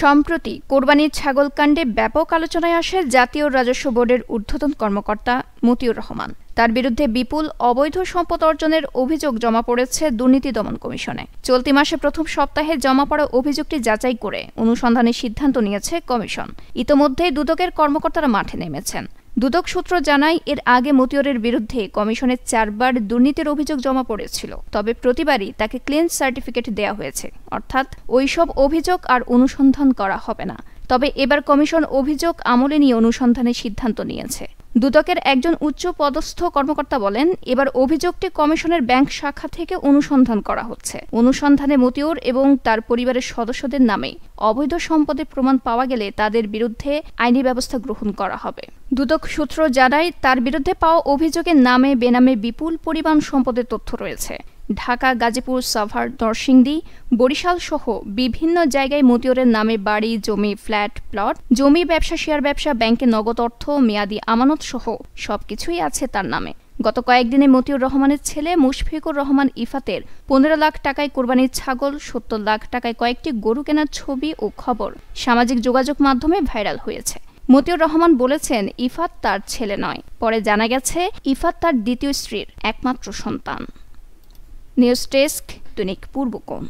সম্প্রতি কোরবানির ছাগল কাণ্ডে ব্যাপক আলোচনায় আসে জাতীয় রাজস্ব বোর্ডের ঊর্ধ্বতন কর্মকর্তা মতিউর রহমান। তার বিরুদ্ধে বিপুল অবৈধ সম্পদ অর্জনের অভিযোগ জমা পড়েছে দুর্নীতি দমন কমিশনে। চলতি মাসে প্রথম সপ্তাহে জমা পড়া অভিযোগটি যাচাই করে অনুসন্ধানের সিদ্ধান্ত নিয়েছে কমিশন। ইতোমধ্যেই দুদকের কর্মকর্তারা মাঠে নেমেছেন। দুদক সূত্র জানায়, এর আগে মতিউরের বিরুদ্ধে কমিশনে 4 বার দুর্নীতির অভিযোগ জমা পড়েছিল, তবে প্রতিবারই তাকে ক্লিন সার্টিফিকেট দেওয়া হয়েছে, অর্থাৎ ওইসব অভিযোগ আর অনুসন্ধান করা হবে না। তবে এবার কমিশন অভিযোগ আমলে নিয়ে অনুসন্ধানের সিদ্ধান্ত নিয়েছে। দুদকের একজন উচ্চ পদস্থ কর্মকর্তা বলেন, এবার অভিযোগটি কমিশনের ব্যাংক শাখা থেকে অনুসন্ধান করা হচ্ছে। অনুসন্ধানে মতিউর এবং তার পরিবারের সদস্যদের নামে অবৈধ সম্পদের প্রমাণ পাওয়া গেলে তাদের বিরুদ্ধে আইনি ব্যবস্থা গ্রহণ করা হবে। দুদক সূত্র জানায়, তার বিরুদ্ধে পাওয়া অভিযোগের নামে বেনামে বিপুল পরিমাণ সম্পদের তথ্য রয়েছে। ঢাকা, গাজীপুর, সাভার, নরসিংদী, বরিশাল সহ বিভিন্ন জায়গায় মতিউরের নামে বাড়ি, জমি, ফ্ল্যাট, প্লট, জমি ব্যবসা, শেয়ার ব্যবসা, ব্যাংকে নগদ অর্থ, মেয়াদি আমানত সহ সবকিছুই আছে তার নামে। গত কয়েকদিনে মতিউর রহমানের ছেলে মুশফিকুর রহমান ইফাতের 15 লাখ টাকায় কোরবানির ছাগল, 70 লাখ টাকায় কয়েকটি গরু কেনার ছবি ও খবর সামাজিক যোগাযোগ মাধ্যমে ভাইরাল হয়েছে। মতিউর রহমান বলেছেন, ইফাত তার ছেলে নয়। পরে জানা গেছে, ইফাত তার দ্বিতীয় স্ত্রীর একমাত্র সন্তান। নিউজ ডেস্ক, দৈনিক পূর্বকোণ।